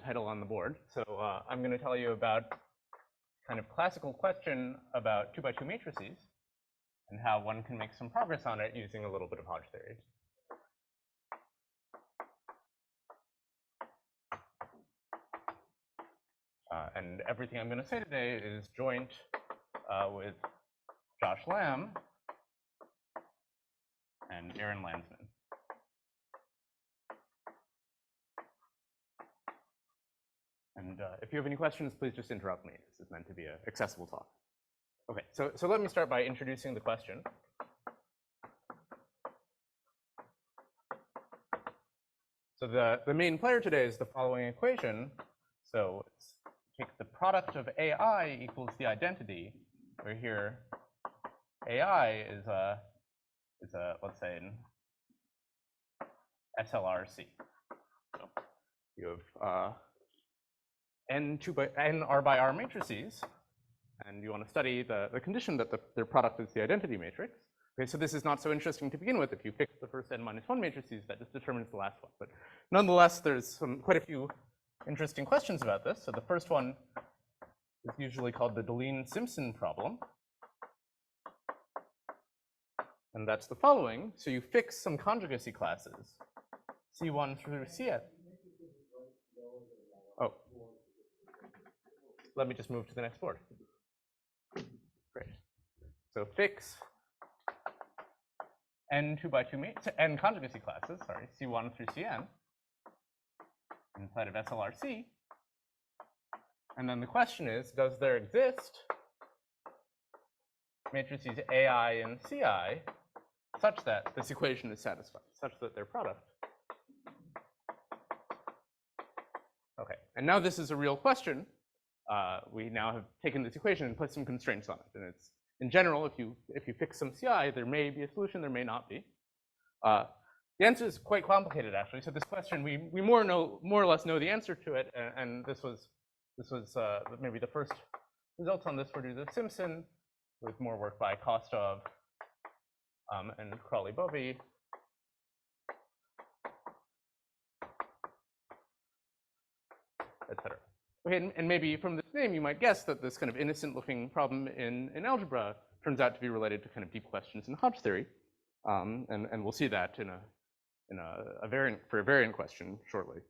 title on the board. So I'm going to tell you about kind of classical question about 2x2 matrices and how one can make some progress on it using a little bit of Hodge theory. And everything I'm going to say today is joint with Josh Lamb and Aaron Landsman. And if you have any questions, please just interrupt me. This is meant to be an accessible talk. Okay, so let me start by introducing the question. So the main player today is the following equation. So it's take the product of AI equals the identity, where here AI is a let's say an SLRC. So you have n R by R matrices, and you want to study the condition that their product is the identity matrix. Okay, so this is not so interesting to begin with. If you fix the first n-1 matrices, that just determines the last one. But nonetheless, there's quite a few interesting questions about this. So the first one is usually called the Deligne-Simpson problem. And that's the following. So you fix some conjugacy classes, C1 through Cn. Oh, let me just move to the next board. Great. So fix n conjugacy classes, sorry, C1 through Cn inside of SLRC. And then the question is, does there exist matrices AI and CI such that this equation is satisfied, such that their product? Okay, and now this is a real question. We now have taken this equation and put some constraints on it. And it's, in general, if you fix some CI, there may be a solution, there may not be. The answer is quite complicated, actually. So this question, we more or less know the answer to it, and this was maybe the first results on this were due to Simpson, with more work by Kostov and Crawley-Bovey. Etc. Okay, and maybe from this name, you might guess that this kind of innocent-looking problem in algebra turns out to be related to kind of deep questions in Hodge theory, and we'll see that in a variant question shortly.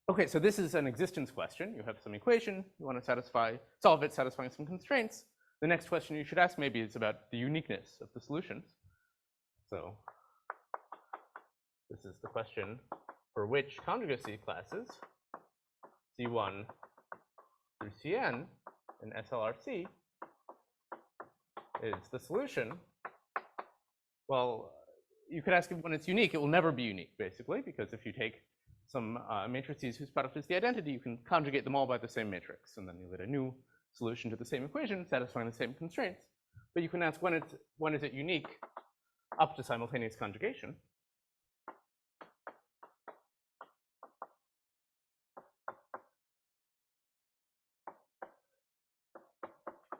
Okay, so this is an existence question. You have some equation you want to solve it, satisfying some constraints. The next question you should ask maybe is about the uniqueness of the solutions. So this is the question for which conjugacy classes C1 through Cn in SLRC is the solution. Well, you could ask if when it's unique, it will never be unique, basically, because if you take some matrices whose product is the identity, you can conjugate them all by the same matrix, and then you get a new solution to the same equation, satisfying the same constraints. But you can ask when is it unique up to simultaneous conjugation.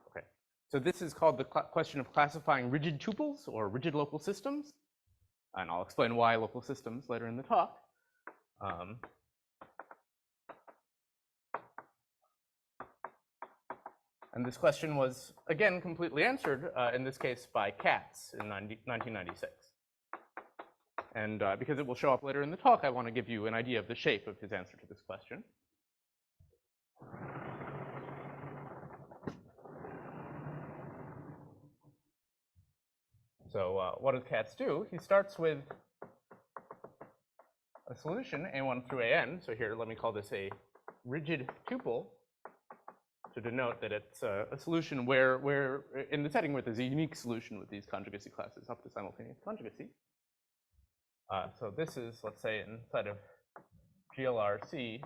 Okay, so this is called the question of classifying rigid tuples or rigid local systems. And I'll explain why local systems later in the talk. And this question was, again, completely answered, in this case, by Katz in 1996. And because it will show up later in the talk, I want to give you an idea of the shape of his answer to this question. So what does Katz do? He starts with a solution, A1 through AN. So here, let me call this a rigid tuple to denote that it's a solution where in the setting where there's a unique solution with these conjugacy classes up to simultaneous conjugacy. So this is, let's say, inside of GLRC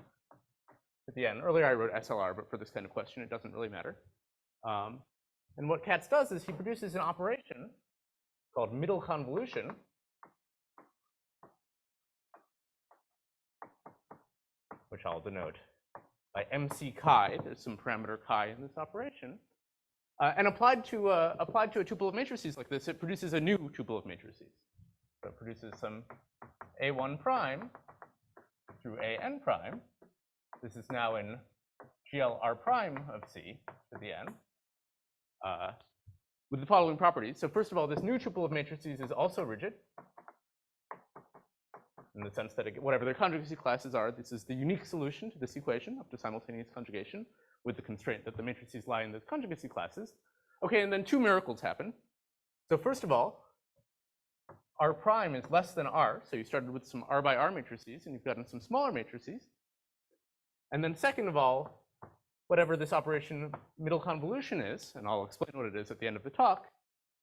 at the end. Earlier I wrote SLR, but for this kind of question, it doesn't really matter. And what Katz does is he produces an operation called middle convolution, which I'll denote by MC chi. There's some parameter chi in this operation. And applied to a tuple of matrices like this, it produces a new tuple of matrices. So it produces some A1 prime through AN prime, this is now in GL R prime of C to the n, with the following properties. So first of all, this new tuple of matrices is also rigid, in the sense that whatever their conjugacy classes are, this is the unique solution to this equation up to simultaneous conjugation, with the constraint that the matrices lie in the conjugacy classes. Okay, and then two miracles happen. So first of all, R prime is less than R, so you started with some R by R matrices, and you've gotten some smaller matrices. And then second of all, whatever this operation middle convolution is, and I'll explain what it is at the end of the talk,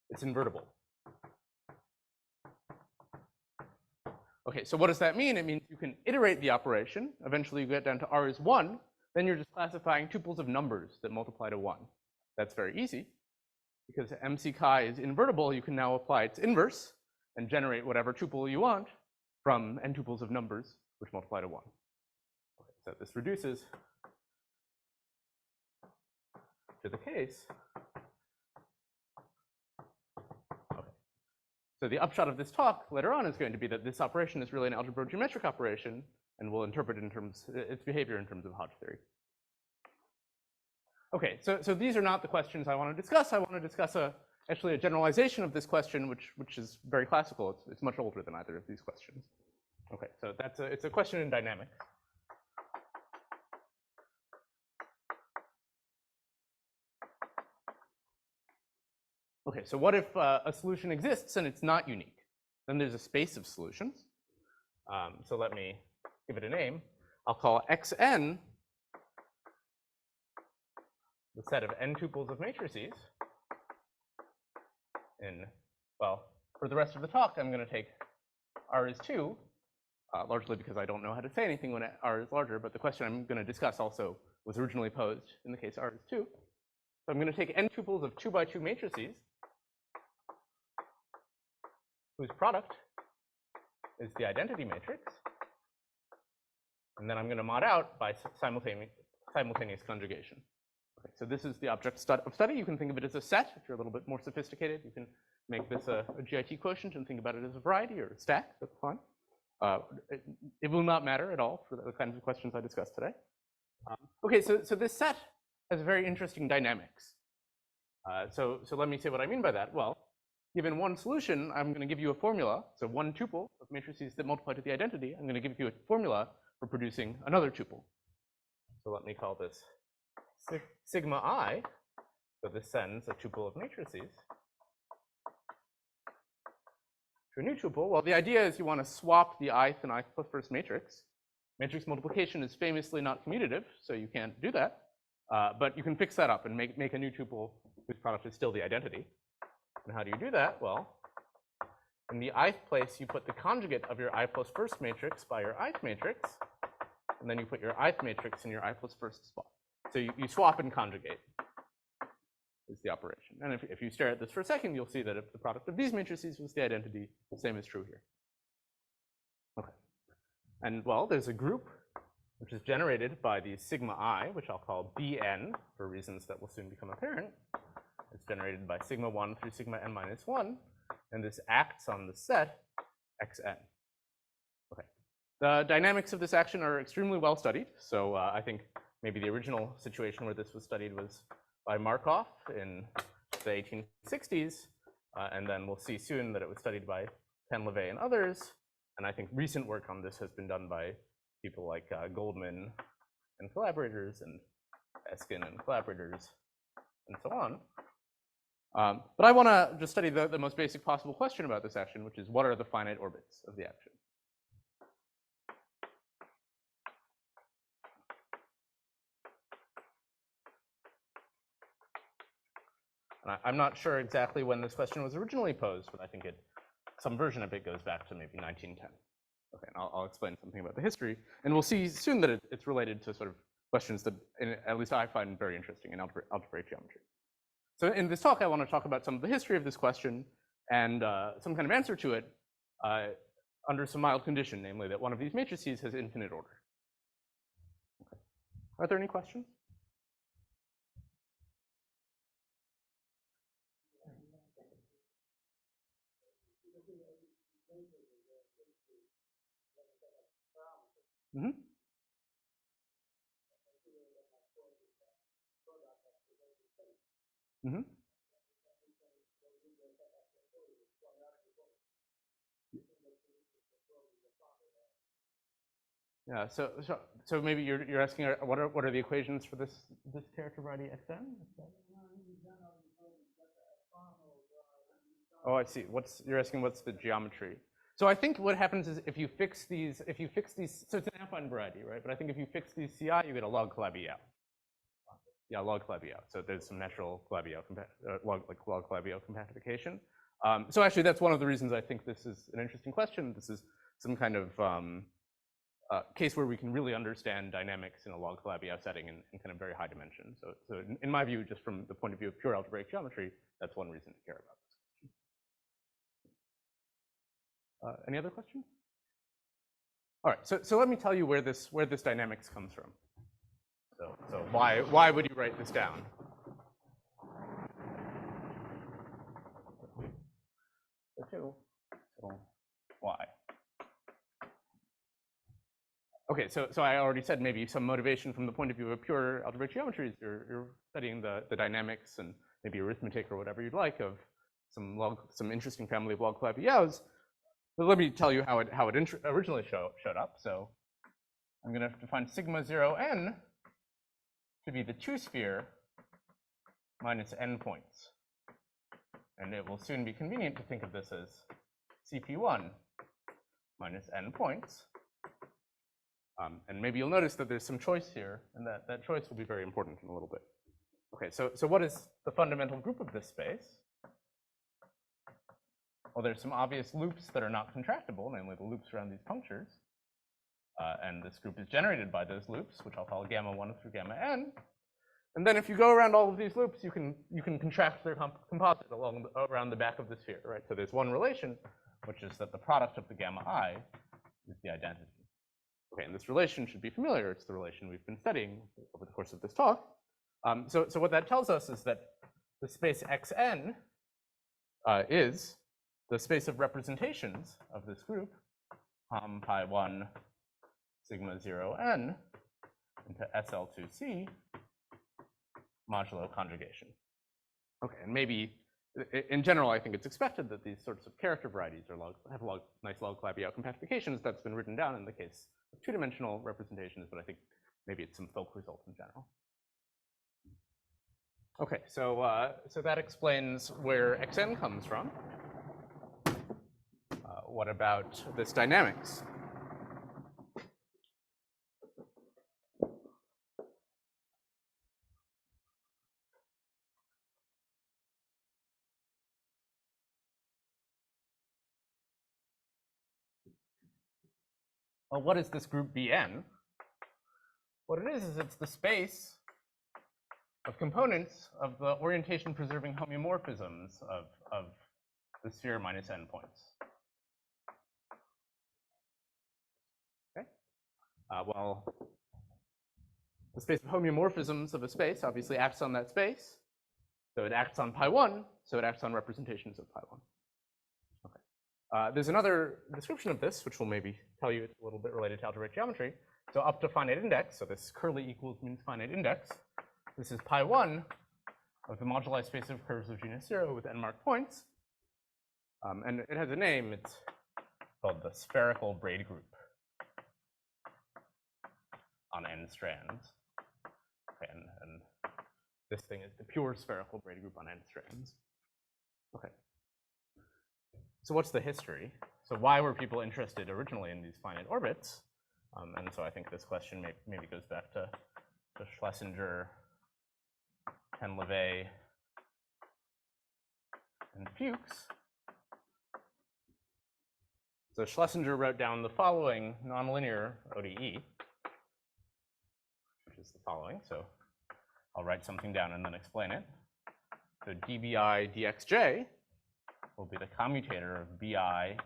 it's invertible. Okay, so what does that mean? It means you can iterate the operation. Eventually you get down to R is 1. Then you're just classifying tuples of numbers that multiply to 1. That's very easy. Because MC chi is invertible, you can now apply its inverse and generate whatever tuple you want from n tuples of numbers which multiply to 1. Okay, so this reduces to the case. Okay. So the upshot of this talk later on is going to be that this operation is really an algebrogeometric operation, and we'll interpret it in terms, its behavior in terms of Hodge theory. Okay, so these are not the questions I want to discuss. I want to discuss actually a generalization of this question, which is very classical. It's much older than either of these questions. Okay, so it's a question in dynamics. Okay, so what if a solution exists and it's not unique? Then there's a space of solutions. So let me give it a name. I'll call Xn the set of n tuples of matrices in, well, for the rest of the talk, I'm going to take R is 2, largely because I don't know how to say anything when R is larger, but the question I'm going to discuss also was originally posed in the case R is 2. So I'm going to take n tuples of 2 by 2 matrices whose product is the identity matrix, and then I'm going to mod out by simultaneous conjugation. Okay, so this is the object of study. You can think of it as a set. If you're a little bit more sophisticated, you can make this a GIT quotient and think about it as a variety or a stack. That's fine. It will not matter at all for the kinds of questions I discussed today. Okay, so this set has very interesting dynamics. So let me say what I mean by that. Well, given one solution, I'm going to give you a formula. So one tuple of matrices that multiply to the identity, I'm going to give you a formula for producing another tuple. So let me call this sigma I. So this sends a tuple of matrices to a new tuple. Well, the idea is you want to swap the ith and ith plus first matrix. Matrix multiplication is famously not commutative, so you can't do that. But you can fix that up and make a new tuple whose product is still the identity. And how do you do that? Well, in the ith place, you put the conjugate of your I plus first matrix by your ith matrix, and then you put your ith matrix in your I plus first spot. So you swap and conjugate is the operation. And if you stare at this for a second, you'll see that if the product of these matrices was the identity, the same is true here. Okay. And well, there's a group which is generated by the sigma I, which I'll call Bn for reasons that will soon become apparent. It's generated by sigma 1 through sigma n minus 1, and this acts on the set Xn. Okay. The dynamics of this action are extremely well studied, so I think maybe the original situation where this was studied was by Markov in the 1860s, and then we'll see soon that it was studied by Penn-LeVay and others, and I think recent work on this has been done by people like Goldman and collaborators, and Eskin and collaborators, and so on. But I want to just study the most basic possible question about this action, which is what are the finite orbits of the action? And I'm not sure exactly when this question was originally posed, but I think some version of it goes back to maybe 1910. Okay, and I'll explain something about the history, and we'll see soon that it's related to sort of questions that at least I find very interesting in algebraic geometry. So in this talk, I want to talk about some of the history of this question and some kind of answer to it under some mild condition, namely that one of these matrices has infinite order. Okay. Are there any questions? Mm-hmm. Mm-hmm. Yeah. So maybe you're asking what are the equations for this character variety xn? Oh, I see. You're asking what's the geometry? So I think what happens is if you fix these, so it's an affine variety, right? But I think if you fix these CI, you get a log Calabi out. Yeah, log Calabi out. So there's some natural Calabi out, log Calabi out compactification. So actually, that's one of the reasons I think this is an interesting question. This is some kind of case where we can really understand dynamics in a log Calabi out setting in kind of very high dimension. So in my view, just from the point of view of pure algebraic geometry, that's one reason to care about this question. Any other questions? All right, so let me tell you where this dynamics comes from. So why would you write this down? So why? Okay, so I already said maybe some motivation from the point of view of pure algebraic geometry is you're studying the dynamics and maybe arithmetic or whatever you'd like of some interesting family of log Calabi-Yaus. But let me tell you how it originally showed up. So I'm going to define sigma 0 n to be the two-sphere minus n points. And it will soon be convenient to think of this as CP1 minus n points. And maybe you'll notice that there's some choice here, and that choice will be very important in a little bit. Okay, so what is the fundamental group of this space? Well, there's some obvious loops that are not contractible, namely the loops around these punctures. And this group is generated by those loops, which I'll call gamma 1 through gamma n. And then if you go around all of these loops, you can contract their composite around the back of the sphere, right? So there's one relation, which is that the product of the gamma I is the identity. Okay, and this relation should be familiar. It's the relation we've been studying over the course of this talk. So what that tells us is that the space Xn is the space of representations of this group, pi 1 sigma 0 n into SL2C modulo conjugation. Okay, and maybe in general, I think it's expected that these sorts of character varieties have nice log Calabi out compactifications. That's been written down in the case of two-dimensional representations, but I think maybe it's some folk result in general. Okay, so that explains where Xn comes from. What about this dynamics? Well, what is this group Bn? What it is it's the space of components of the orientation-preserving homeomorphisms of the sphere minus n points. Okay. Well, the space of homeomorphisms of a space obviously acts on that space. So it acts on pi 1, so it acts on representations of pi 1. Okay. There's another description of this, which will maybe tell you it's a little bit related to algebraic geometry. So up to finite index, so this curly equals means finite index. This is pi 1 of the moduli space of curves of genus 0 with n marked points. And it has a name. It's called the spherical braid group on n strands. Okay, and this thing is the pure spherical braid group on n strands. Okay. So what's the history? So why were people interested originally in these finite orbits? And so I think this question maybe goes back to Schlesinger, Henleve, and Fuchs. So Schlesinger wrote down the following nonlinear ODE, which is the following. So I'll write something down and then explain it. So dBi dxj will be the commutator of bi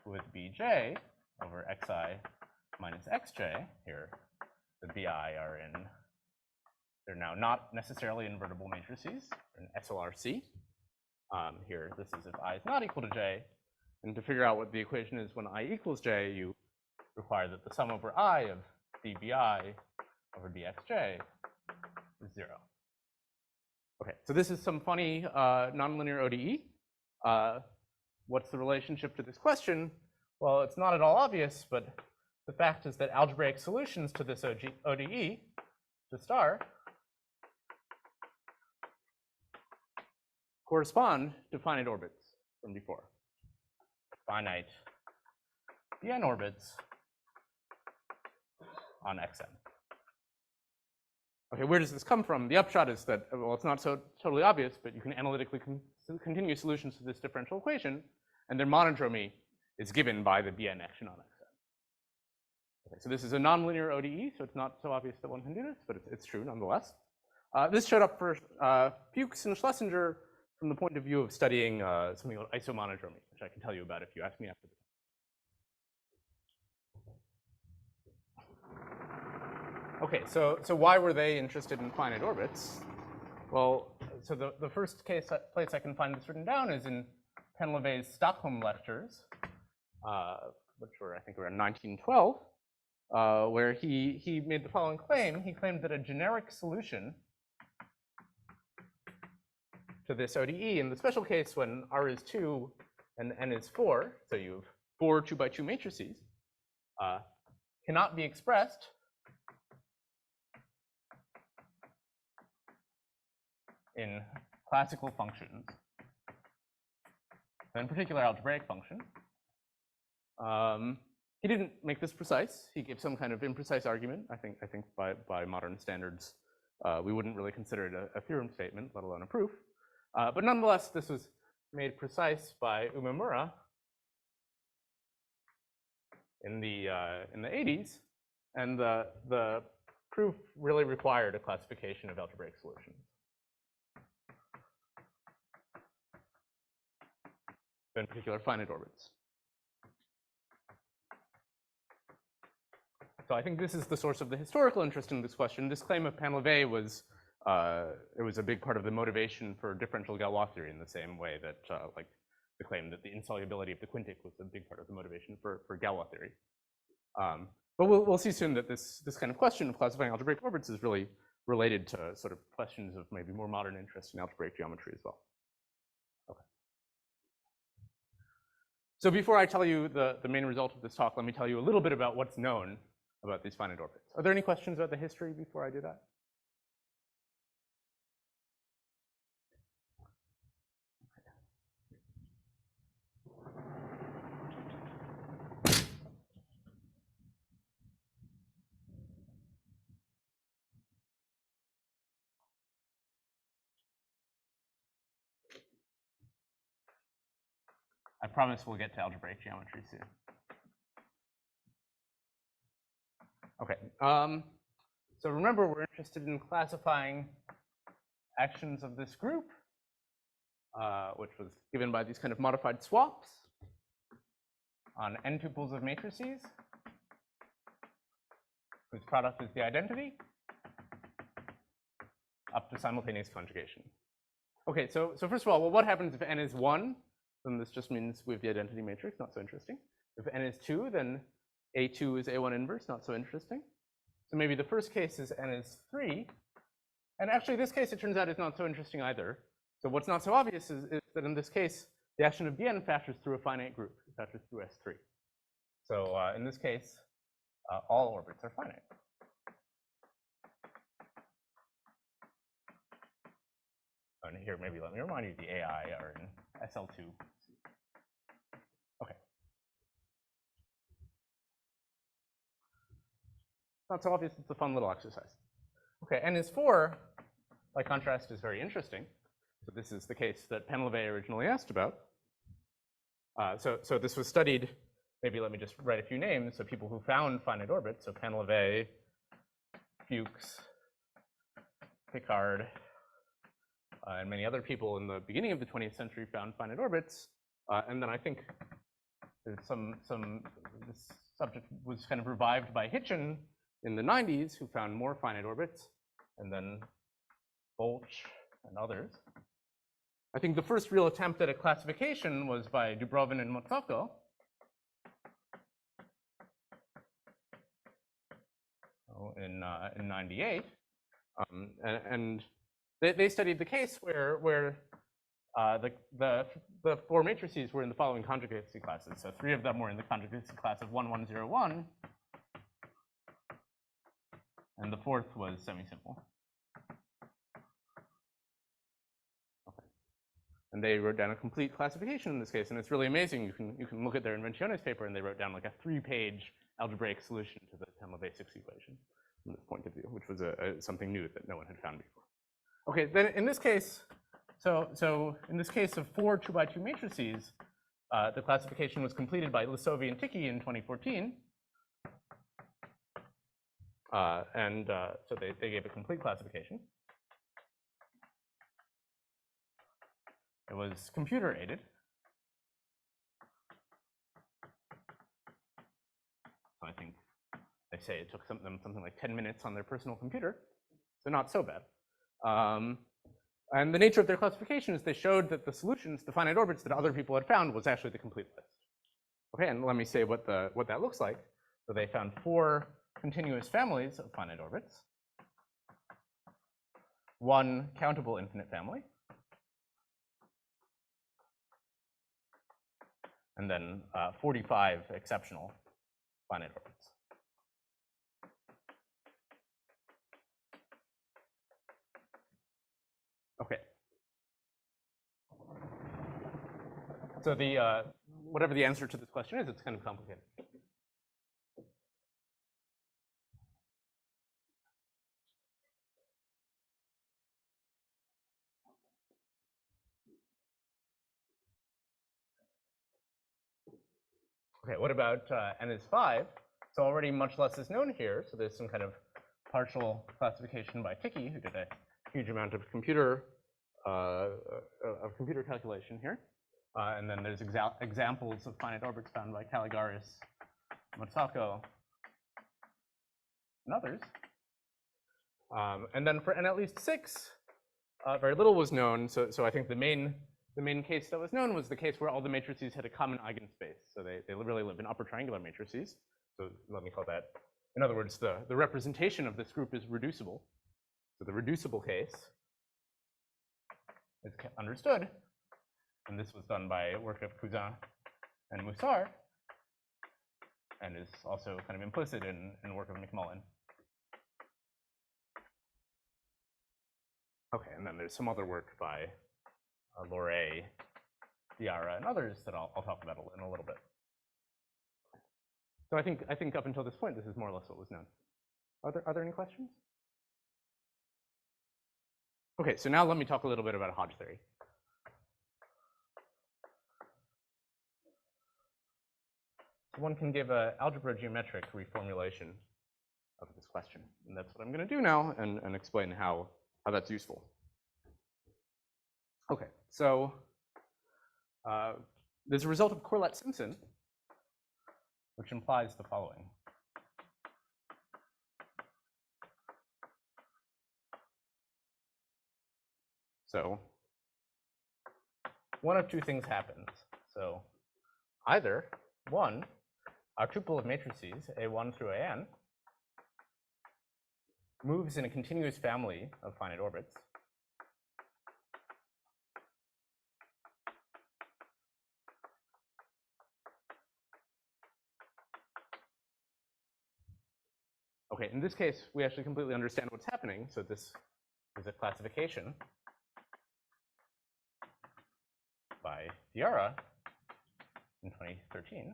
with bj over xi minus xj. Here, the bi they're now not necessarily invertible matrices, they're an SLRC. Here, this is if I is not equal to j. And to figure out what the equation is when I equals j, you require that the sum over I of dbi over dxj is 0. Okay, so this is some funny nonlinear ODE. What's the relationship to this question? Well, it's not at all obvious, but the fact is that algebraic solutions to this ODE, to star, correspond to finite orbits from before. Finite Dn orbits on Xn. Okay, where does this come from? The upshot is that, well, it's not so totally obvious, but you can analytically continue solutions to this differential equation, and their monodromy is given by the Bn action on Xn. Okay, so this is a nonlinear ODE, so it's not so obvious that one can do this, but it's true nonetheless. This showed up for Fuchs and Schlesinger from the point of view of studying something called isomonodromy, which I can tell you about if you ask me after this. Okay, so why were they interested in finite orbits? Well, so the first place I can find this written down is in Penlevet's Stockholm lectures, which were, I think, around 1912, where he made the following claim. He claimed that a generic solution to this ODE, in the special case when R is 2 and N is 4, so you have 4 2x2 matrices, cannot be expressed in classical functions, in particular algebraic functions. He didn't make this precise. He gave some kind of imprecise argument. I think by modern standards, we wouldn't really consider it a theorem statement, let alone a proof. But nonetheless, this was made precise by Umemura in the 80s, and the proof really required a classification of algebraic solutions. In particular, finite orbits. So I think this is the source of the historical interest in this question. This claim of Penlevet was it was a big part of the motivation for differential Galois theory, in the same way that like the claim that the insolubility of the quintic was a big part of the motivation for Galois theory. But we'll see soon that this kind of question of classifying algebraic orbits is really related to sort of questions of maybe more modern interest in algebraic geometry as well. Okay. So before I tell you the main result of this talk, let me tell you a little bit about what's known about these finite orbits. Are there any questions about the history before I do that? I promise we'll get to algebraic geometry soon. Okay, so remember, we're interested in classifying actions of this group, which was given by these kind of modified swaps on n tuples of matrices, whose product is the identity, up to simultaneous conjugation. Okay, so first of all, well, what happens if n is 1? Then this just means we have the identity matrix, not so interesting. If n is 2, then A2 is A1 inverse, not so interesting. So maybe the first case is n is 3. And actually, this case, it turns out, is not so interesting either. So what's not so obvious is that in this case, the action of Dn factors through a finite group. It factors through S3. So in this case, all orbits are finite. And here, maybe let me remind you, the AI are in SL2. Okay. Not so obvious, it's a fun little exercise. Okay, n is 4, by contrast, is very interesting. So this is the case that Penlevet originally asked about. So this was studied, maybe let me just write a few names, so people who found finite orbits, so Penlevet, Fuchs, Picard, and many other people in the beginning of the 20th century found finite orbits. And then I think there's this subject was kind of revived by Hitchin in the 90s, who found more finite orbits, and then Bolch and others. I think the first real attempt at a classification was by Dubrovin and Mozzocco. In 98. And they studied the case where the four matrices were in the following conjugacy classes. So 3 of them were in the conjugacy class of 1, 1, 0, 1, and the 4th was semi-simple. Okay. And they wrote down a complete classification in this case, and it's really amazing. You can look at their Invenciones paper, and they wrote down like a 3-page algebraic solution to the Temla basics equation from this point of view, which was something new that no one had found before. Okay, then in this case, so in this case of 4 2x2 matrices, the classification was completed by Lissovi and Tichy in 2014. So they gave a complete classification. It was computer aided. So I think they say it took them something like 10 minutes on their personal computer, so not so bad. And the nature of their classification is they showed that the solutions to finite orbits that other people had found was actually the complete list. Okay, and let me say what that looks like. So they found 4 continuous families of finite orbits, 1 countable infinite family, and then 45 exceptional finite orbits. Okay. So whatever the answer to this question is, it's kind of complicated. Okay, what about n is 5? So already much less is known here. So there's some kind of partial classification by Tichy, who did a huge amount of computer calculation here. And then there's examples of finite orbits found by Caligaris, Matsako, and others. And then for n at least 6, very little was known. So I think the main case that was known was the case where all the matrices had a common eigenspace. So they really live in upper triangular matrices. So let me call that, in other words, the representation of this group is reducible. So the reducible case is understood. And this was done by work of Cousin and Moussard, and is also kind of implicit in work of McMullen. Okay, and then there's some other work by Loret, Diarra, and others that I'll talk about in a little bit. So I think up until this point, this is more or less what was known. Are there any questions? Okay, so now let me talk a little bit about Hodge theory. So one can give an algebra geometric reformulation of this question, and that's what I'm going to do now, and explain how that's useful. Okay, so there's a result of Litt-Simpson, which implies the following. So one of two things happens. So either, 1, our tuple of matrices, A1 through AN, moves in a continuous family of finite orbits, okay, in this case, we actually completely understand what's happening. So this is a classification by Diarra in 2013.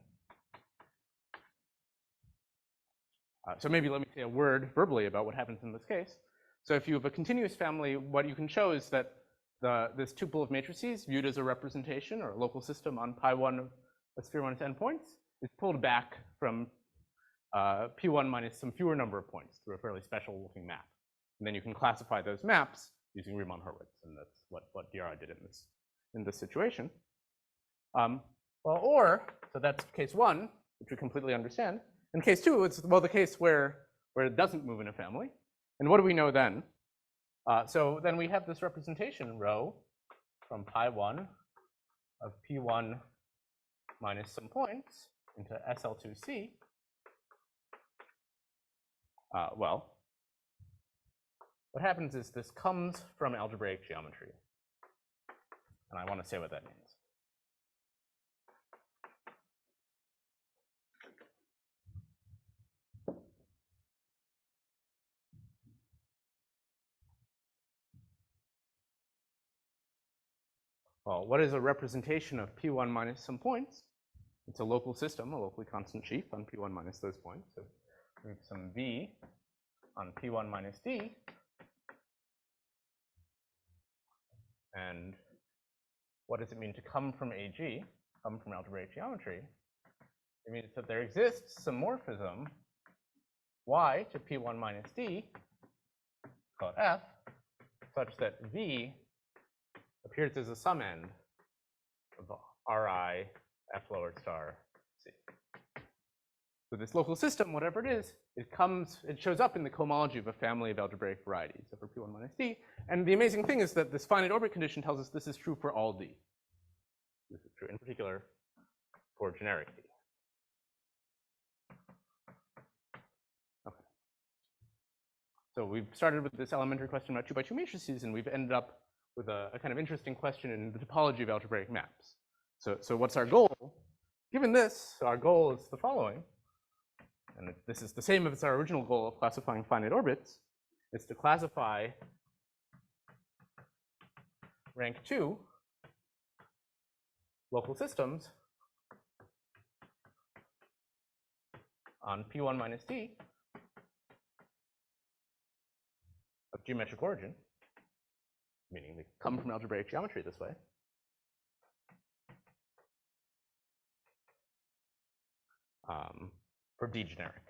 So maybe let me say a word verbally about what happens in this case. So if you have a continuous family, what you can show is that this tuple of matrices, viewed as a representation or a local system on pi1 of a sphere 1 n points, is pulled back from P1 minus some fewer number of points through a fairly special looking map. And then you can classify those maps using Riemann-Hurwitz, and that's what Diarra did in this situation. So that's case 1, which we completely understand. In case 2, it's, well, the case where it doesn't move in a family. And what do we know then? So then we have this representation rho from pi1 of P1 minus some points into SL2C. Well, what happens is this comes from algebraic geometry. And I want to say what that means. Well, what is a representation of P1 minus some points? It's a local system, a locally constant sheaf on P1 minus those points. So we have some V on P1 minus D. And what does it mean to come from AG, come from algebraic geometry? It means that there exists some morphism Y to P1 minus D, call it F, such that V appears as a sum end of Ri F lowered star C. So this local system, whatever it is, it shows up in the cohomology of a family of algebraic varieties over P1 minus D. And the amazing thing is that this finite orbit condition tells us this is true for all D. This is true in particular for generic D. Okay. So we've started with this elementary question about 2x2 matrices, and we've ended up with a kind of interesting question in the topology of algebraic maps. So what's our goal? Given this, our goal is the following. And this is the same as our original goal of classifying finite orbits. It's to classify rank 2 local systems on P1 minus D of geometric origin, meaning they come from algebraic geometry this way, for D generic.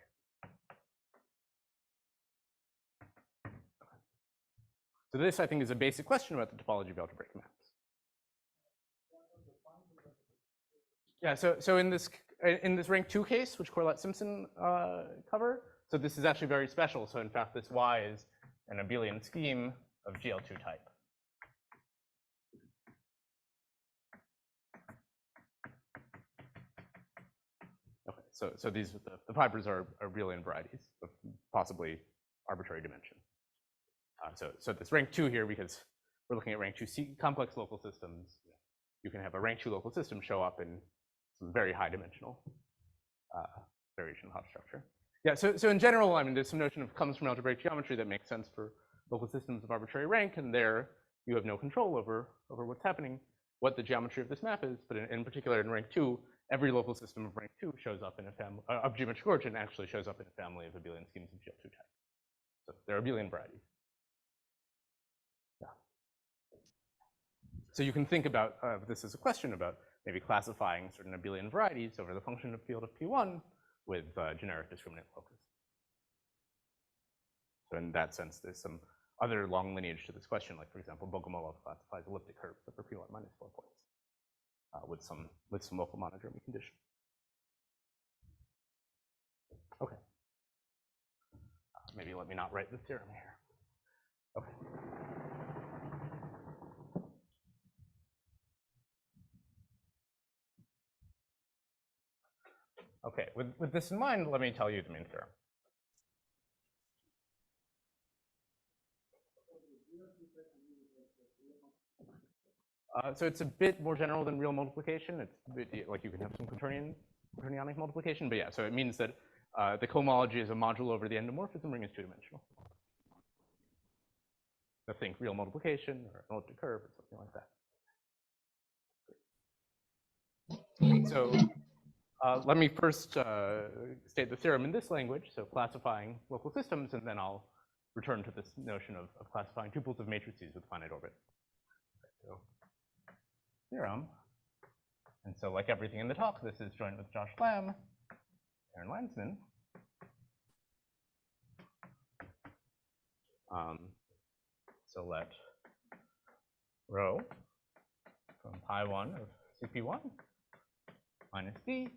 So this, I think, is a basic question about the topology of algebraic maps. Yeah, so in this rank 2 case, which Litt-Simpson cover, so this is actually very special. So in fact, this Y is an abelian scheme of GL2 type. Okay, so these the fibers are abelian varieties of possibly arbitrary dimension. So this rank 2 here, because we're looking at rank 2 complex local systems, you can have a rank 2 local system show up in some very high dimensional variation of Hodge structure. Yeah, so in general, I mean, there's some notion of comes from algebraic geometry that makes sense for local systems of arbitrary rank, and there you have no control over what's happening, what the geometry of this map is, but in particular in rank 2, every local system of rank 2 shows up in a family of geometric origin actually shows up in a family of abelian schemes of GL2 type. So they're abelian varieties. Yeah. So you can think about this as a question about maybe classifying certain abelian varieties over the function of field of P1 with generic discriminant locus. So in that sense, there's some other long lineage to this question, like for example, Bogomolov classifies elliptic curves over P1 minus 4 points with some local monodromy condition. Okay. Maybe let me not write the theorem here. Okay. Okay, with this in mind, let me tell you the main theorem. So it's a bit more general than real multiplication. It's a bit, like you can have some quaternionic multiplication, but yeah, so it means that the cohomology is a module over the endomorphism ring is two-dimensional. So think real multiplication or an elliptic curve or something like that. So let me first state the theorem in this language, so classifying local systems, and then I'll return to this notion of classifying tuples of matrices with finite orbit. So theorem, and so like everything in the talk, this is joined with Josh Lamb, Aaron Lansman. So let rho from pi1 of CP1 minus D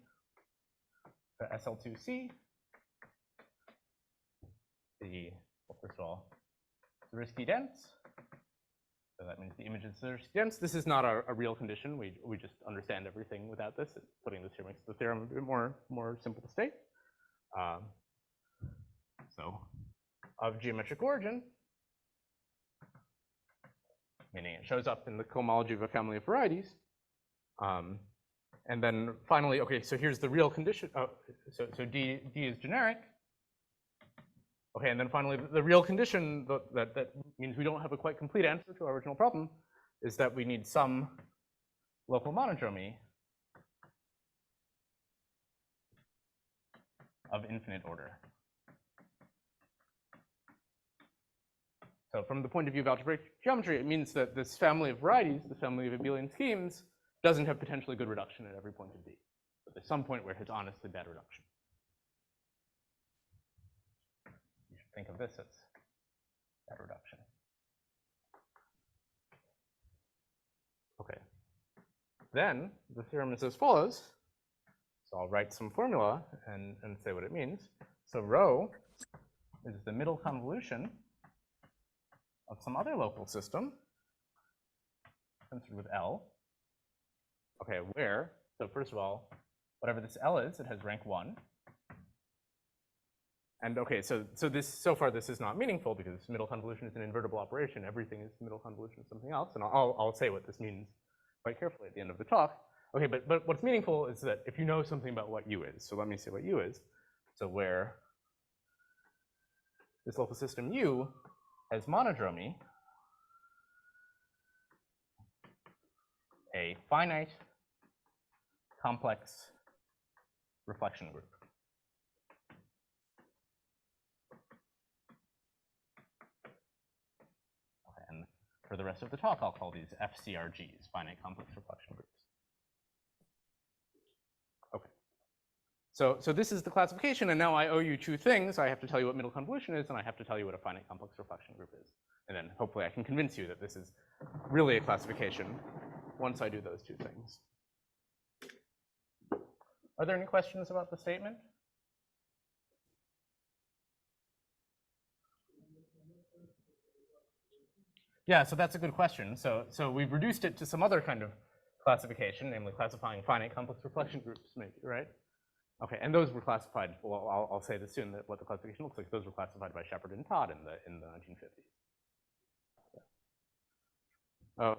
to SL2C. Well, first of all, Zariski dense. So that means the image is Zariski dense. This is not a real condition. We just understand everything without this. Putting this here makes the theorem a bit more simple to state. So of geometric origin, meaning it shows up in the cohomology of a family of varieties. And then finally, okay, so here's the real condition. So D is generic. Okay, and then finally, the real condition that means we don't have a quite complete answer to our original problem is that we need some local monodromy of infinite order. So from the point of view of algebraic geometry, it means that this family of varieties, this family of abelian schemes, doesn't have potentially good reduction at every point of D. But there's some point where it has honestly bad reduction. You should think of this as bad reduction. Okay. Then the theorem is as follows. So I'll write some formula and say what it means. So rho is the middle convolution of some other local system, considered with L. Okay, where, so first of all, whatever this L is, it has rank 1. And okay, so far this is not meaningful because middle convolution is an invertible operation. Everything is middle convolution of something else, and I'll say what this means quite carefully at the end of the talk. Okay, but what's meaningful is that if you know something about what U is, so let me say what U is. So where this local system U has monodromy, a finite complex reflection group. Okay, and for the rest of the talk, I'll call these FCRGs, finite complex reflection groups. Okay. So this is the classification, and now I owe you two things. I have to tell you what middle convolution is, and I have to tell you what a finite complex reflection group is. And then hopefully I can convince you that this is really a classification once I do those two things. Are there any questions about the statement? Yeah, so that's a good question. So we've reduced it to some other kind of classification, namely classifying finite complex reflection groups, maybe, right? Okay, and those were classified, well, I'll say this soon, that what the classification looks like. Those were classified by Shepard and Todd in the 1950s.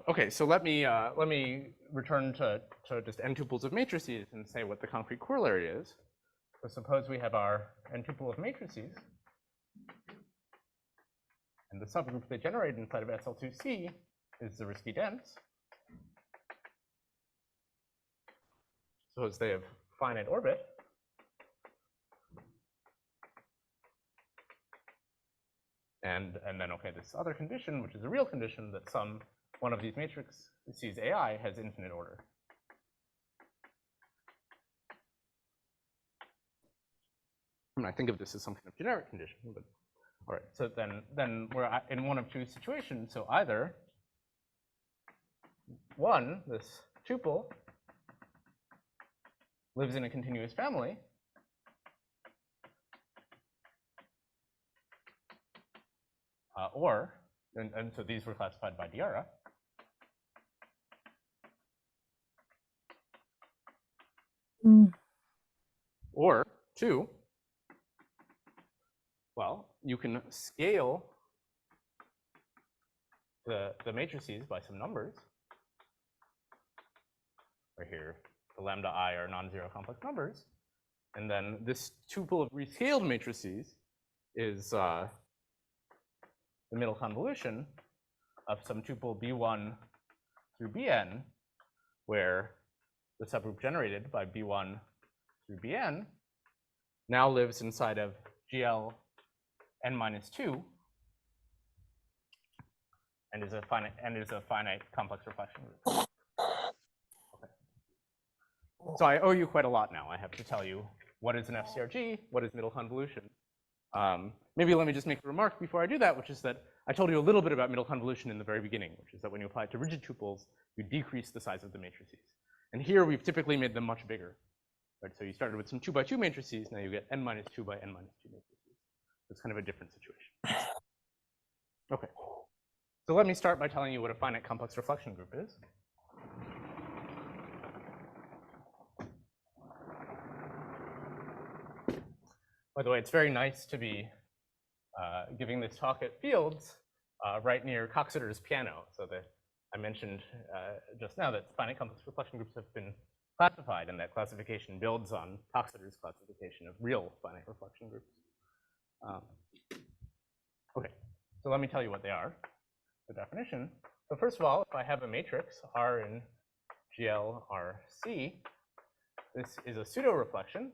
Okay, so let me return to just n-tuples of matrices and say what the concrete corollary is. So suppose we have our n-tuple of matrices, and the subgroup they generate inside of SL2C is Zariski dense. Suppose they have finite orbit. And then, okay, this other condition, which is a real condition, that one of these matrices AI has infinite order. I think of this as some kind of generic condition, but all right. So then we're in one of two situations. So either one, this tuple lives in a continuous family, or and so these were classified by Diarra. Or two, well, you can scale the matrices by some numbers. Right here, the lambda I are non-zero complex numbers. And then this tuple of rescaled matrices is the middle convolution of some tuple B1 through Bn, where the subgroup generated by B1 through Bn now lives inside of GL n-2 and is a finite complex reflection group. Okay. So I owe you quite a lot now. I have to tell you what is an FCRG, what is middle convolution. Maybe let me just make a remark before I do that, which is that I told you a little bit about middle convolution in the very beginning, which is that when you apply it to rigid tuples, you decrease the size of the matrices. And here we've typically made them much bigger. Right? So you started with some 2 by 2 matrices, now you get n-2 by n-2 matrices. It's kind of a different situation. Okay. So let me start by telling you what a finite complex reflection group is. By the way, it's very nice to be giving this talk at Fields right near Coxeter's piano. So I mentioned just now that finite complex reflection groups have been classified, and that classification builds on Toxeter's classification of real finite reflection groups. Okay, so let me tell you what they are, the definition. So first of all, if I have a matrix R in GLRC, this is a pseudo-reflection.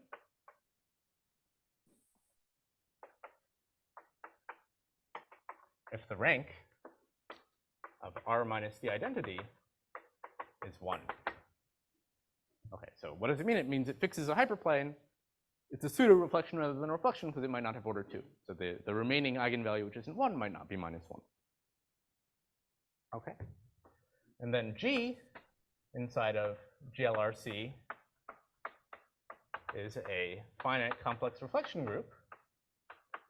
If the rank of R minus the identity is 1. Okay, so what does it mean? It means it fixes a hyperplane. It's a pseudo-reflection rather than a reflection because it might not have order 2. So the remaining eigenvalue, which isn't 1, might not be -1. Okay. And then G inside of GLRC is a finite complex reflection group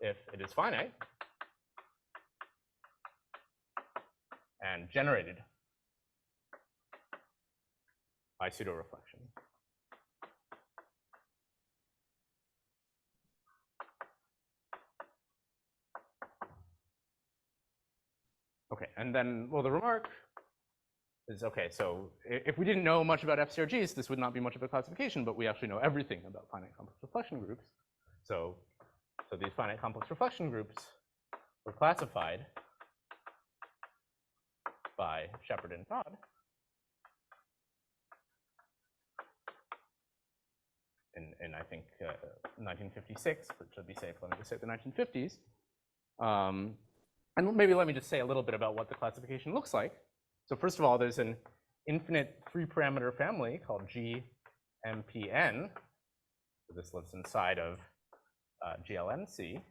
if it is finite and generated by pseudo-reflection. Okay, and then, well, the remark is, okay, so if we didn't know much about FCRGs, this would not be much of a classification, but we actually know everything about finite complex reflection groups. So these finite complex reflection groups were classified by Shepard and Todd in I think 1956, but to be safe, let me just say the 1950s. And maybe let me just say a little bit about what the classification looks like. So first of all, there's an infinite 3-parameter family called GMPN. So this lives inside of GLNC.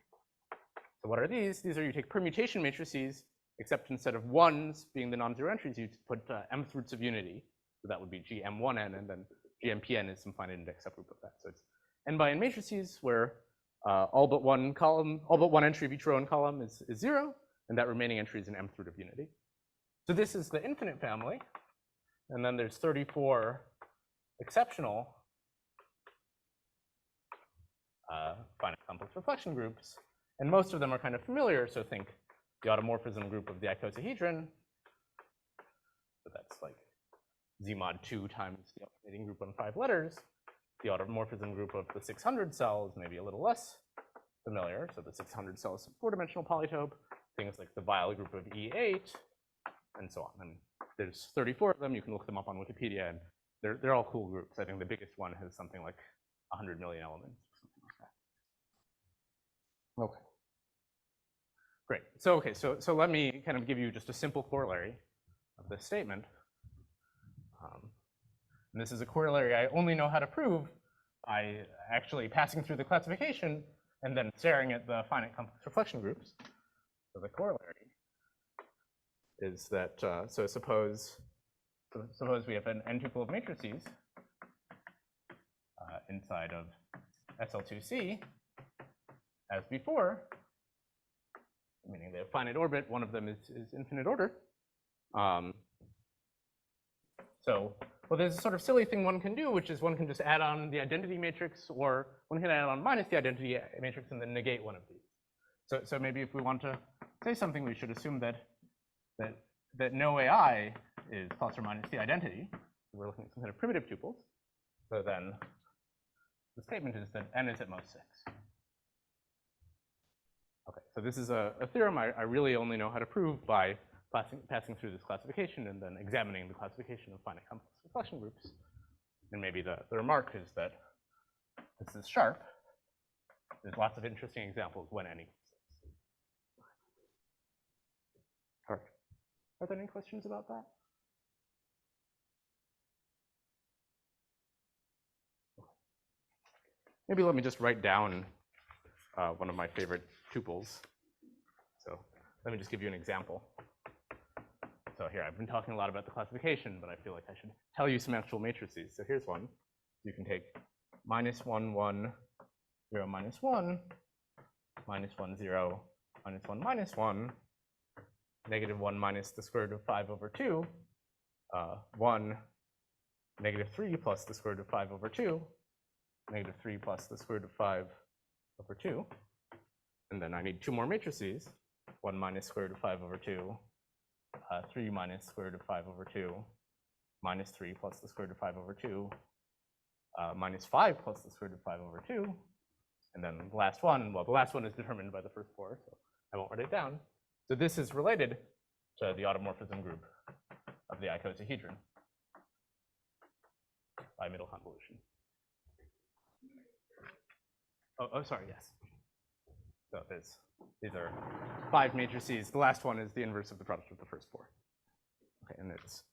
So what are these? These are, you take permutation matrices, except instead of 1s being the non-zero entries, you put mth roots of unity. So that would be GM1n, and then GMPN is some finite index subgroup of that. So it's n by n matrices where all but one entry of each row and column is 0, and that remaining entry is an mth root of unity. So this is the infinite family, and then there's 34 exceptional finite complex reflection groups, and most of them are kind of familiar. So think the automorphism group of the icosahedron. So that's like Z mod 2 times the alternating group on 5 letters. The automorphism group of the 600 cell is maybe a little less familiar. So the 600 cell is a 4-dimensional polytope. Things like the Weil group of E8, and so on. And there's 34 of them. You can look them up on Wikipedia, and they're all cool groups. I think the biggest one has something like 100 million elements, or something like that. Okay. Great. So okay, so let me kind of give you just a simple corollary of this statement. And this is a corollary I only know how to prove by actually passing through the classification and then staring at the finite complex reflection groups. So the corollary is that, so suppose we have an n-tuple of matrices inside of SL2C as before, meaning they have finite orbit, one of them is infinite order. Well, there's a sort of silly thing one can do, which is one can just add on the identity matrix, or one can add on minus the identity matrix and then negate one of these. So maybe if we want to say something, we should assume that no AI is plus or minus the identity. We're looking at some kind of primitive tuples. So then the statement is that n is at most 6. Okay, so this is a theorem I really only know how to prove by passing through this classification and then examining the classification of finite complex reflection groups. And maybe the remark is that this is sharp. There's lots of interesting examples when n equals 6. All right. Are there any questions about that? Maybe let me just write down one of my favorite tuples. So let me just give you an example. So here, I've been talking a lot about the classification, but I feel like I should tell you some actual matrices. So here's one. You can take -1, 1, 0, -1, -1, 0, -1, -1, -1 minus the square root of 5 over 2, 1, -3 plus the square root of 5 over 2, -3 plus the square root of 5 over 2. And then I need 2 more matrices, 1 minus square root of 5 over 2, 3 minus square root of 5 over 2, minus 3 plus the square root of 5 over 2, minus 5 plus the square root of 5 over 2, and then the last one, well, the last one is determined by the first four, so I won't write it down. So this is related to the automorphism group of the icosahedron by middle convolution. Oh, sorry, yes. So these are 5 matrices. The last one is the inverse of the product of the first four. Okay, and it's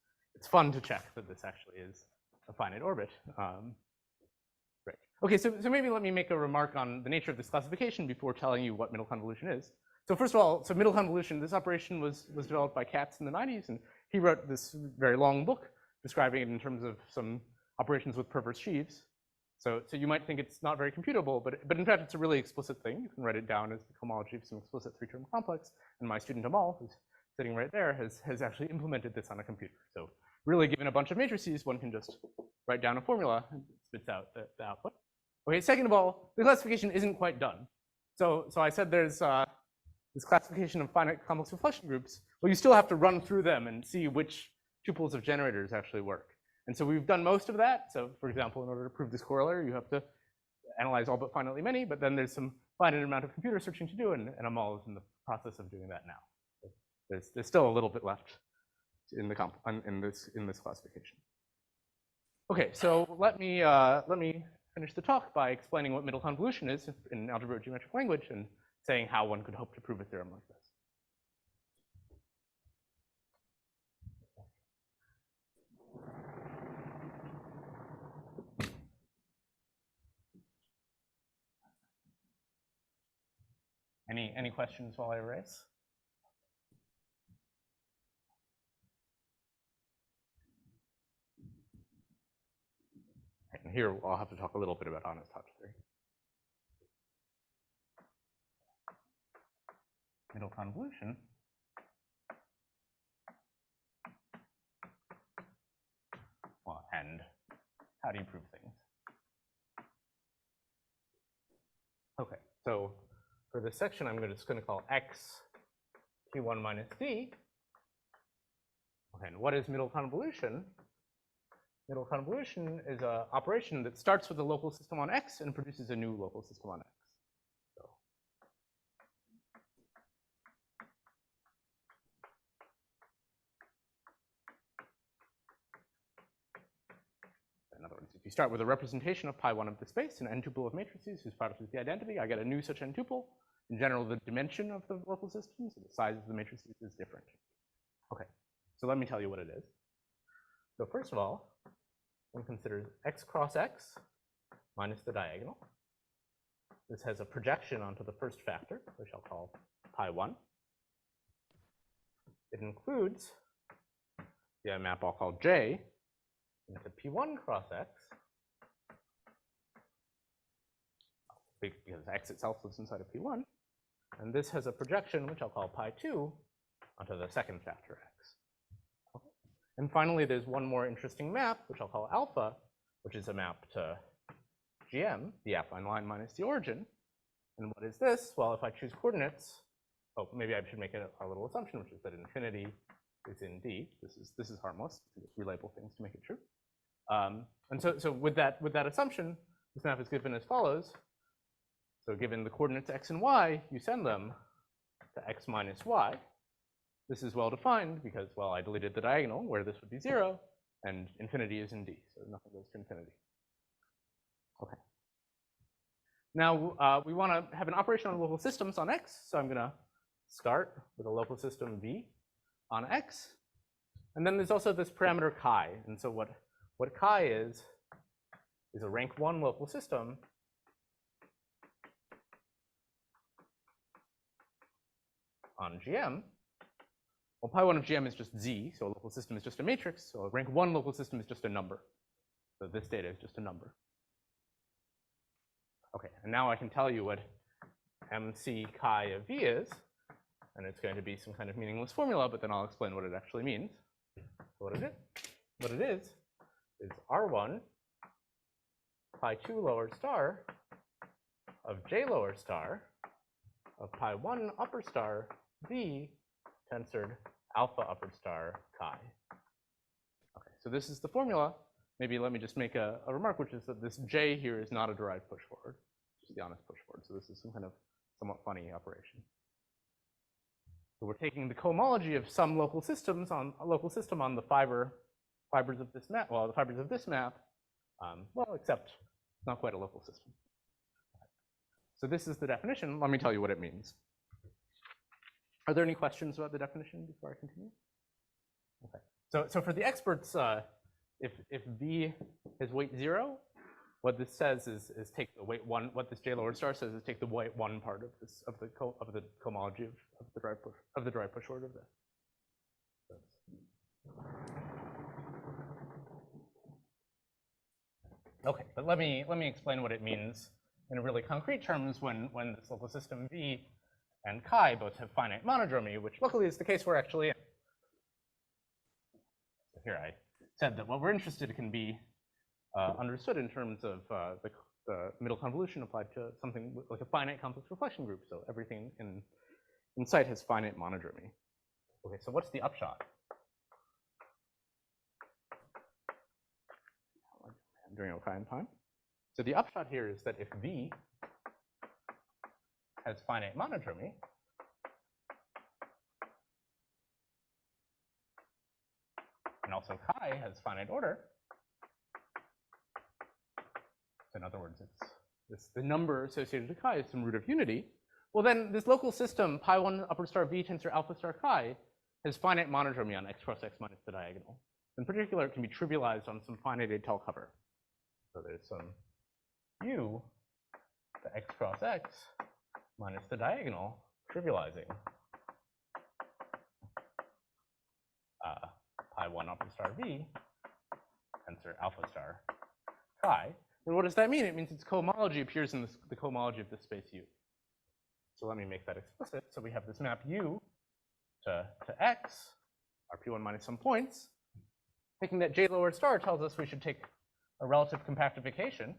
fun to check that this actually is a finite orbit. Great. Okay, so maybe let me make a remark on the nature of this classification before telling you what middle convolution is. So first of all, so middle convolution, this operation was developed by Katz in the 90s, and he wrote this very long book describing it in terms of some operations with perverse sheaves. So you might think it's not very computable, but in fact, it's a really explicit thing. You can write it down as the cohomology of some explicit 3-term complex. And my student Amal, who's sitting right there, has actually implemented this on a computer. So really, given a bunch of matrices, one can just write down a formula and it spits out the output. Okay, second of all, the classification isn't quite done. So I said there's this classification of finite complex reflection groups. Well, you still have to run through them and see which tuples of generators actually work. And so we've done most of that. So for example, in order to prove this corollary, you have to analyze all but finitely many, but then there's some finite amount of computer searching to do, and Amal is in the process of doing that now. So there's still a little bit left in this classification. Okay, so let me finish the talk by explaining what middle convolution is in algebraic geometric language and saying how one could hope to prove a theorem like this. Any questions while I erase? And here I'll have to talk a little bit about honest Hodge theory. Middle convolution. Well, and how do you prove things? Okay, so for this section, I'm just going to call x p1 minus d. Okay, and what is middle convolution? Middle convolution is an operation that starts with a local system on x and produces a new local system on x. So, in other words, if you start with a representation of pi1 of the space, an n-tuple of matrices whose product is the identity, I get a new such n-tuple. In general, the dimension of the local system, so the size of the matrices, is different. Okay, so let me tell you what it is. So first of all, one considers x cross x minus the diagonal. This has a projection onto the first factor, which I'll call pi1. It includes the map I'll call J into p1 cross x, because x itself lives inside of p1. And this has a projection, which I'll call pi2, onto the second factor x. Okay. And finally, there's one more interesting map, which I'll call alpha, which is a map to GM, the affine line minus the origin. And what is this? Well, if I choose coordinates, oh, maybe I should make a little assumption, which is that infinity is in D. This is harmless. You can just relabel things to make it true. And so with that assumption, this map is given as follows. So given the coordinates x and y, you send them to x minus y. This is well defined because, well, I deleted the diagonal where this would be 0, and infinity is in D, so nothing goes to infinity. Okay. Now we want to have an operation on local systems on x, so I'm going to start with a local system V on x. And then there's also this parameter chi. And so what chi is a rank 1 local system on GM. Well, pi1 of GM is just Z, so a local system is just a matrix. So a rank 1 local system is just a number. So this data is just a number. Okay, and now I can tell you what MC chi of V is. And it's going to be some kind of meaningless formula, but then I'll explain what it actually means. So what it is R1 pi2 lower star of J lower star of pi1 upper star V tensored alpha upper star chi. Okay, so this is the formula. Maybe let me just make a remark, which is that this j here is not a derived push forward, just the honest push forward. So this is some kind of somewhat funny operation. So we're taking the cohomology of some local systems on a local system on the fibers of this map. Well, the fibers of this map, well, except it's not quite a local system. So this is the definition. Let me tell you what it means. Are there any questions about the definition before I continue? Okay. So for the experts, if v is weight 0, what this says is take the weight 1. What this J lower star says is take the weight 1 part of this of the cohomology of the dry push forward of this. Okay, but let me explain what it means in really concrete terms when this local system V and chi both have finite monodromy, which luckily is the case we're actually in. So here I said that what we're interested in can be understood in terms of the middle convolution applied to something like a finite complex reflection group. So everything in sight has finite monodromy. Okay, so what's the upshot? I'm doing okay in time. So the upshot here is that if V has finite monodromy, and also chi has finite order, so in other words, it's the number associated with chi is some root of unity, well then this local system pi1 upper star V tensor alpha star chi has finite monodromy on x cross x minus the diagonal. In particular, it can be trivialized on some finite étale cover. So there's some u to x cross x minus the diagonal trivializing pi1 upper star V tensor alpha star chi. And what does that mean? It means its cohomology appears in the cohomology of this space U. So let me make that explicit. So we have this map U to x, our P1 minus some points. Taking that J lower star tells us we should take a relative compactification.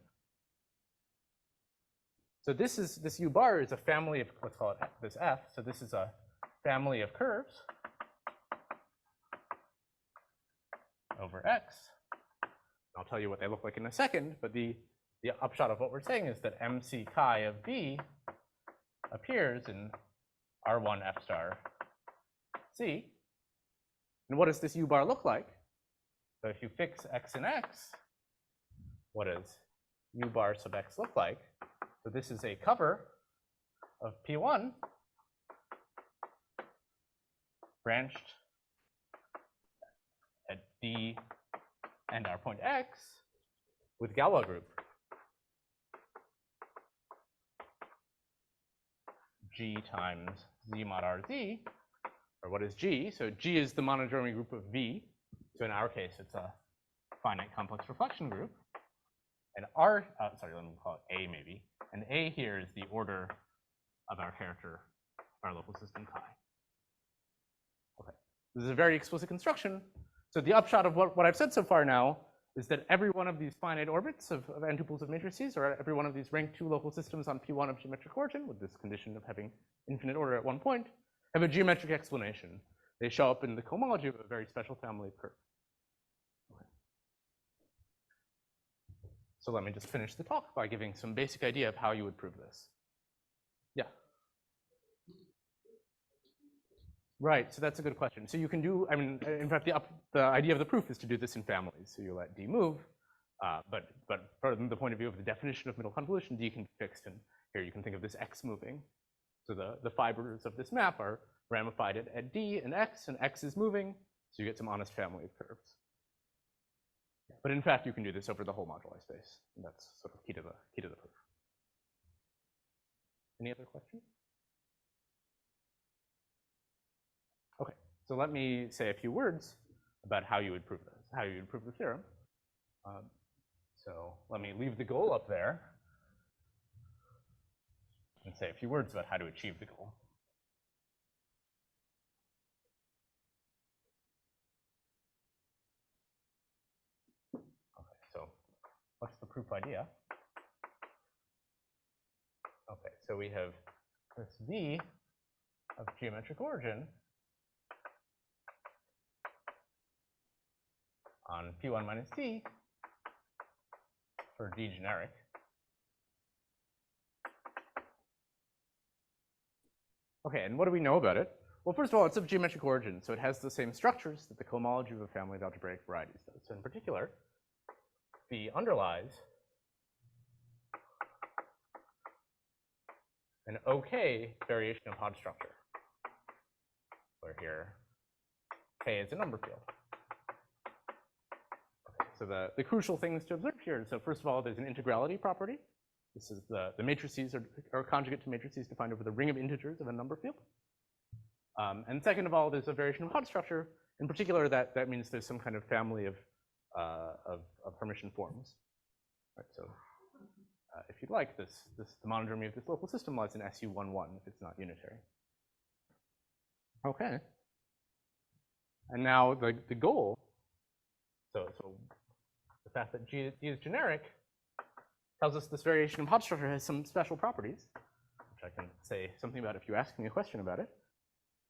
So this U bar is a family of, let's call it this F. So this is a family of curves over X. I'll tell you what they look like in a second, but the upshot of what we're saying is that MC chi of B appears in R1 F star C. And what does this U bar look like? So if you fix X in X, what does U bar sub X look like? So this is a cover of P1 branched at D and our point X with Galois group. G times Z mod RZ, or what is G? So G is the monodromy group of V. So in our case, it's a finite complex reflection group. And R, sorry, let me call it A maybe. And A here is the order of our character, our local system chi. Okay, this is a very explicit construction. So the upshot of what I've said so far now is that every one of these finite orbits of n-tuples of matrices, or every one of these rank 2 local systems on P1 of geometric origin, with this condition of having infinite order at one point, have a geometric explanation. They show up in the cohomology of a very special family of curves. Okay. So let me just finish the talk by giving some basic idea of how you would prove this. Yeah. Right, so that's a good question. So you can do, I mean, in fact, the idea of the proof is to do this in families. So you let D move, but from the point of view of the definition of middle convolution, D can be fixed, and here you can think of this X moving. So the fibers of this map are ramified at D and X is moving, so you get some honest family of curves. But in fact, you can do this over the whole moduli space, and that's sort of key to the proof. Any other questions? Okay, so let me say a few words about how you would prove this, how you would prove the theorem. So let me leave the goal up there and say a few words about how to achieve the goal. Okay, so what's the proof idea? Okay, so we have this V of geometric origin on P1 minus T for D generic. Okay, and what do we know about it? Well, first of all, it's of geometric origin, so it has the same structures that the cohomology of a family of algebraic varieties does. So in particular, the underlies an OK variation of Hodge structure, where here K is a number field. Okay, so the crucial things to observe here, so first of all, there's an integrality property. This is the matrices are conjugate to matrices defined over the ring of integers of a number field. And second of all, there's a variation of Hodge structure. In particular, that means there's some kind of family of Hermitian forms. Right, so if you'd like, the monodromy of this local system lies in SU11 if it's not unitary. Okay. And now the goal, so the fact that G is generic tells us this variation of Hodge structure has some special properties, which I can say something about if you ask me a question about it.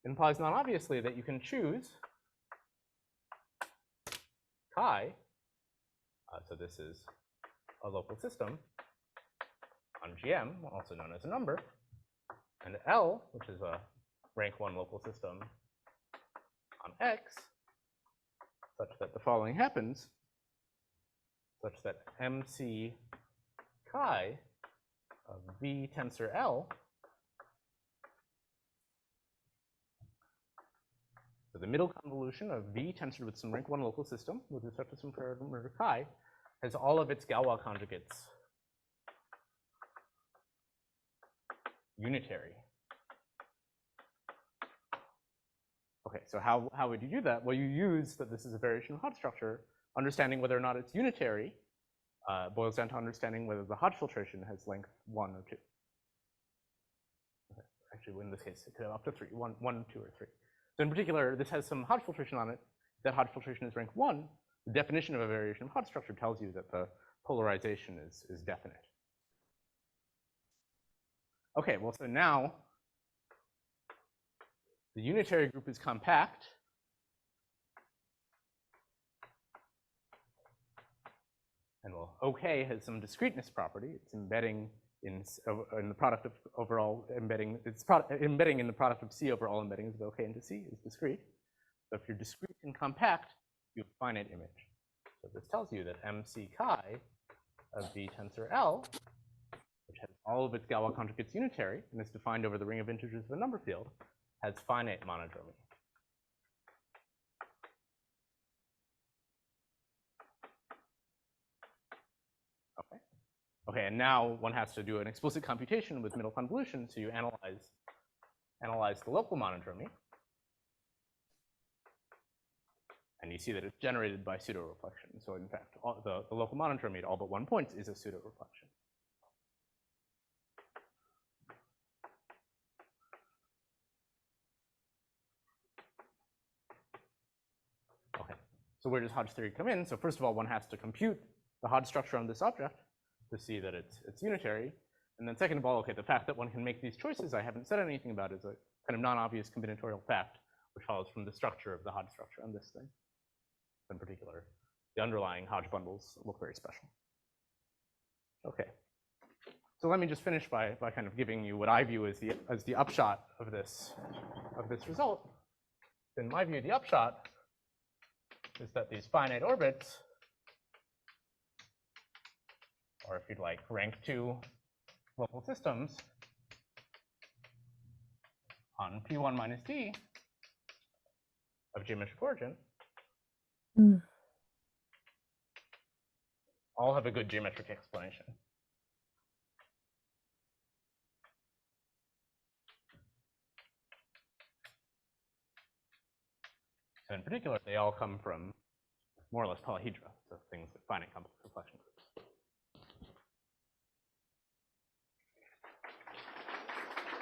It implies non-obviously that you can choose chi, so this is a local system on GM, also known as a number, and L, which is a rank 1 local system on X, such that the following happens, such that MC chi of V tensor L, so the middle convolution of V tensored with some rank 1 local system with respect to some parameter chi, has all of its Galois conjugates unitary. Okay, so how would you do that? Well, you use that this is a variation of Hodge structure. Understanding whether or not it's unitary boils down to understanding whether the Hodge filtration has length 1 or 2. Okay. Actually, in this case, it could have up to 3, 1, 2, or 3. So in particular, this has some Hodge filtration on it. That Hodge filtration is rank 1. The definition of a variation of Hodge structure tells you that the polarization is definite. Okay, well, so now the unitary group is compact. And well, OK has some discreteness property. It's embedding in the product of overall embedding. It's embedding in the product of C over all embeddings of OK into C is discrete. So if you're discrete and compact, you have a finite image. So this tells you that MC chi of V tensor L, which has all of its Galois conjugates unitary and is defined over the ring of integers of a number field, has finite monodromy. Okay. Okay, and now one has to do an explicit computation with middle convolution, so you analyze the local monodromy. And you see that it's generated by pseudo-reflection. So in fact, the local monodromy at all but 1 point is a pseudo-reflection. Okay, so where does Hodge theory come in? So first of all, one has to compute the Hodge structure on this object to see that it's unitary. And then second of all, okay, the fact that one can make these choices I haven't said anything about is a kind of non-obvious combinatorial fact, which follows from the structure of the Hodge structure on this thing. In particular, the underlying Hodge bundles look very special. Okay, so let me just finish by kind of giving you what I view as the upshot of this result. In my view, the upshot is that these finite orbits, or if you'd like, rank 2 local systems on P1 minus D of geometric origin all have a good geometric explanation. So in particular, they all come from more or less polyhedra, so things like finite complex reflection groups.